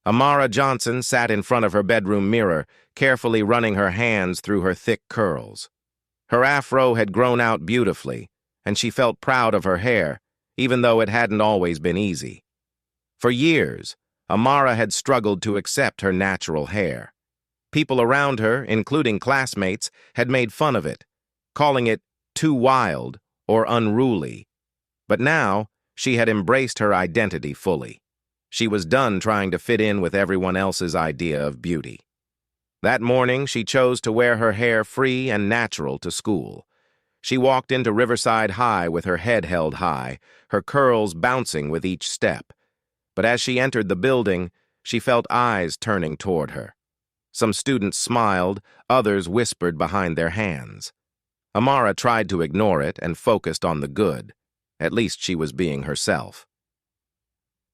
Amara Johnson sat in front of her bedroom mirror, carefully running her hands through her thick curls. Her afro had grown out beautifully, and she felt proud of her hair, even though it hadn't always been easy. For years, Amara had struggled to accept her natural hair. People around her, including classmates, had made fun of it, calling it too wild or unruly. But now, she had embraced her identity fully. She was done trying to fit in with everyone else's idea of beauty. That morning, she chose to wear her hair free and natural to school. She walked into Riverside High with her head held high, her curls bouncing with each step. But as she entered the building, she felt eyes turning toward her. Some students smiled, others whispered behind their hands. Amara tried to ignore it and focused on the good. At least she was being herself.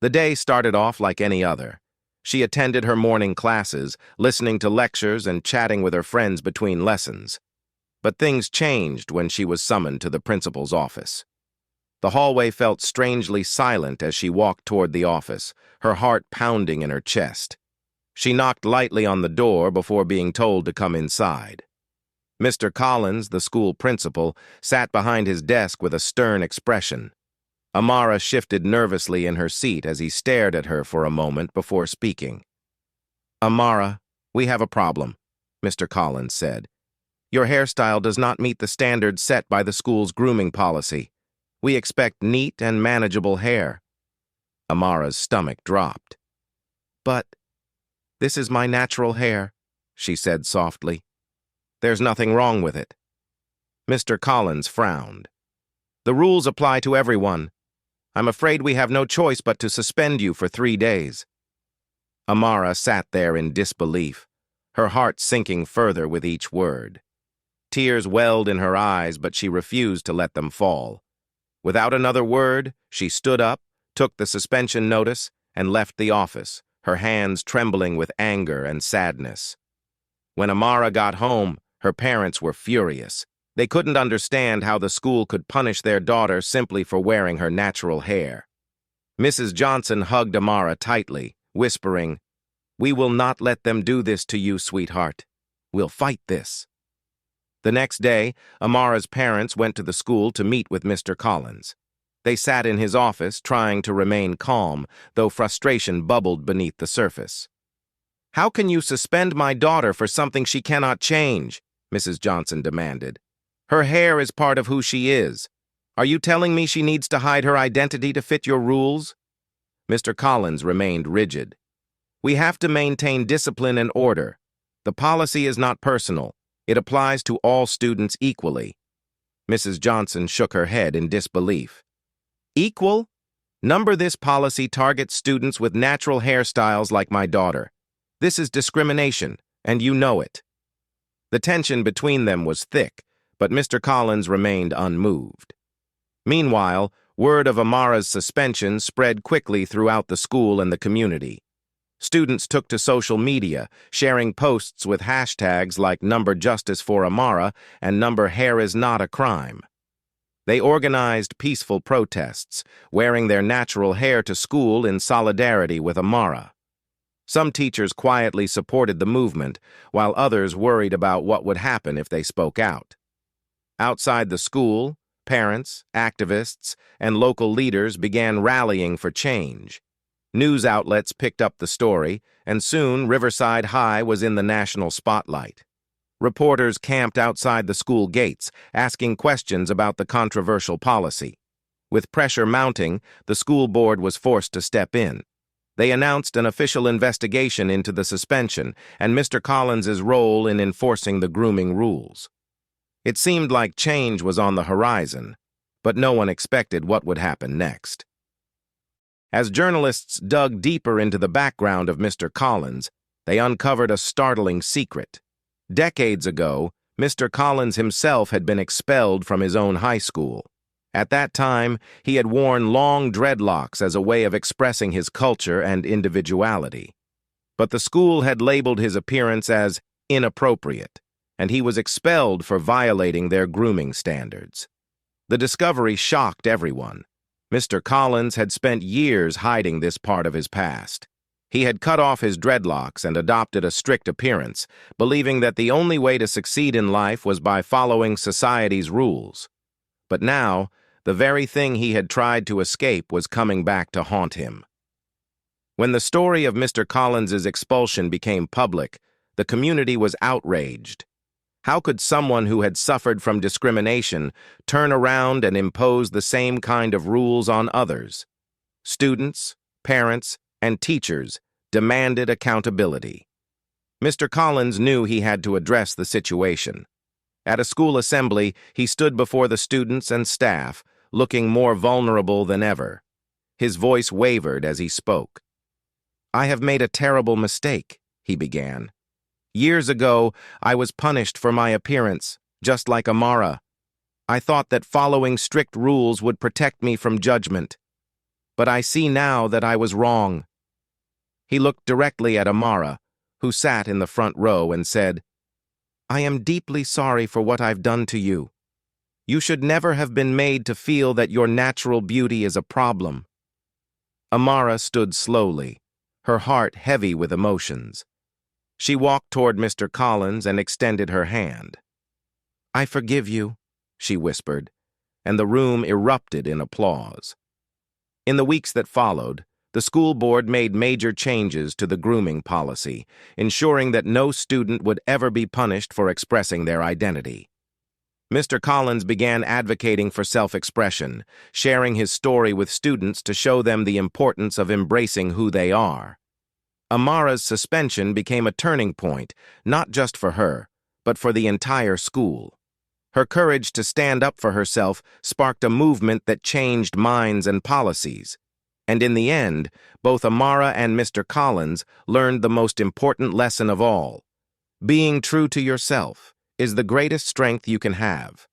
The day started off like any other. She attended her morning classes, listening to lectures and chatting with her friends between lessons. But things changed when she was summoned to the principal's office. The hallway felt strangely silent as she walked toward the office, her heart pounding in her chest. She knocked lightly on the door before being told to come inside. Mr. Collins, the school principal, sat behind his desk with a stern expression. Amara shifted nervously in her seat as he stared at her for a moment before speaking. "Amara, we have a problem," Mr. Collins said. "Your hairstyle does not meet the standards set by the school's grooming policy. We expect neat and manageable hair." Amara's stomach dropped. "But this is my natural hair," she said softly. "There's nothing wrong with it." Mr. Collins frowned. "The rules apply to everyone. I'm afraid we have no choice but to suspend you for 3 days." Amara sat there in disbelief, her heart sinking further with each word. Tears welled in her eyes, but she refused to let them fall. Without another word, she stood up, took the suspension notice, and left the office, her hands trembling with anger and sadness. When Amara got home, her parents were furious. They couldn't understand how the school could punish their daughter simply for wearing her natural hair. Mrs. Johnson hugged Amara tightly, whispering, "We will not let them do this to you, sweetheart. We'll fight this." The next day, Amara's parents went to the school to meet with Mr. Collins. They sat in his office, trying to remain calm, though frustration bubbled beneath the surface. "How can you suspend my daughter for something she cannot change?" Mrs. Johnson demanded. "Her hair is part of who she is. Are you telling me she needs to hide her identity to fit your rules?" Mr. Collins remained rigid. "We have to maintain discipline and order. The policy is not personal. It applies to all students equally." Mrs. Johnson shook her head in disbelief. "Equal? Number this policy targets students with natural hairstyles like my daughter. This is discrimination, and you know it." The tension between them was thick, but Mr. Collins remained unmoved. Meanwhile, word of Amara's suspension spread quickly throughout the school and the community. Students took to social media, sharing posts with hashtags like #JusticeForAmara and #HairIsNotACrime. They organized peaceful protests, wearing their natural hair to school in solidarity with Amara. Some teachers quietly supported the movement, while others worried about what would happen if they spoke out. Outside the school, parents, activists, and local leaders began rallying for change. News outlets picked up the story, and soon Riverside High was in the national spotlight. Reporters camped outside the school gates, asking questions about the controversial policy. With pressure mounting, the school board was forced to step in. They announced an official investigation into the suspension and Mr. Collins's role in enforcing the grooming rules. It seemed like change was on the horizon, but no one expected what would happen next. As journalists dug deeper into the background of Mr. Collins, they uncovered a startling secret. Decades ago, Mr. Collins himself had been expelled from his own high school. At that time, he had worn long dreadlocks as a way of expressing his culture and individuality. But the school had labeled his appearance as inappropriate, and he was expelled for violating their grooming standards. The discovery shocked everyone. Mr. Collins had spent years hiding this part of his past. He had cut off his dreadlocks and adopted a strict appearance, believing that the only way to succeed in life was by following society's rules. But now, the very thing he had tried to escape was coming back to haunt him. When the story of Mr. Collins's expulsion became public, the community was outraged. How could someone who had suffered from discrimination turn around and impose the same kind of rules on others? Students, parents, and teachers demanded accountability. Mr. Collins knew he had to address the situation. At a school assembly, he stood before the students and staff, looking more vulnerable than ever. His voice wavered as he spoke. "I have made a terrible mistake," he began. "Years ago, I was punished for my appearance, just like Amara. I thought that following strict rules would protect me from judgment. But I see now that I was wrong." He looked directly at Amara, who sat in the front row, and said, "I am deeply sorry for what I've done to you. You should never have been made to feel that your natural beauty is a problem." Amara stood slowly, her heart heavy with emotions. She walked toward Mr. Collins and extended her hand. "I forgive you," she whispered, and the room erupted in applause. In the weeks that followed, the school board made major changes to the grooming policy, ensuring that no student would ever be punished for expressing their identity. Mr. Collins began advocating for self-expression, sharing his story with students to show them the importance of embracing who they are. Amara's suspension became a turning point, not just for her, but for the entire school. Her courage to stand up for herself sparked a movement that changed minds and policies. And in the end, both Amara and Mr. Collins learned the most important lesson of all. Being true to yourself is the greatest strength you can have.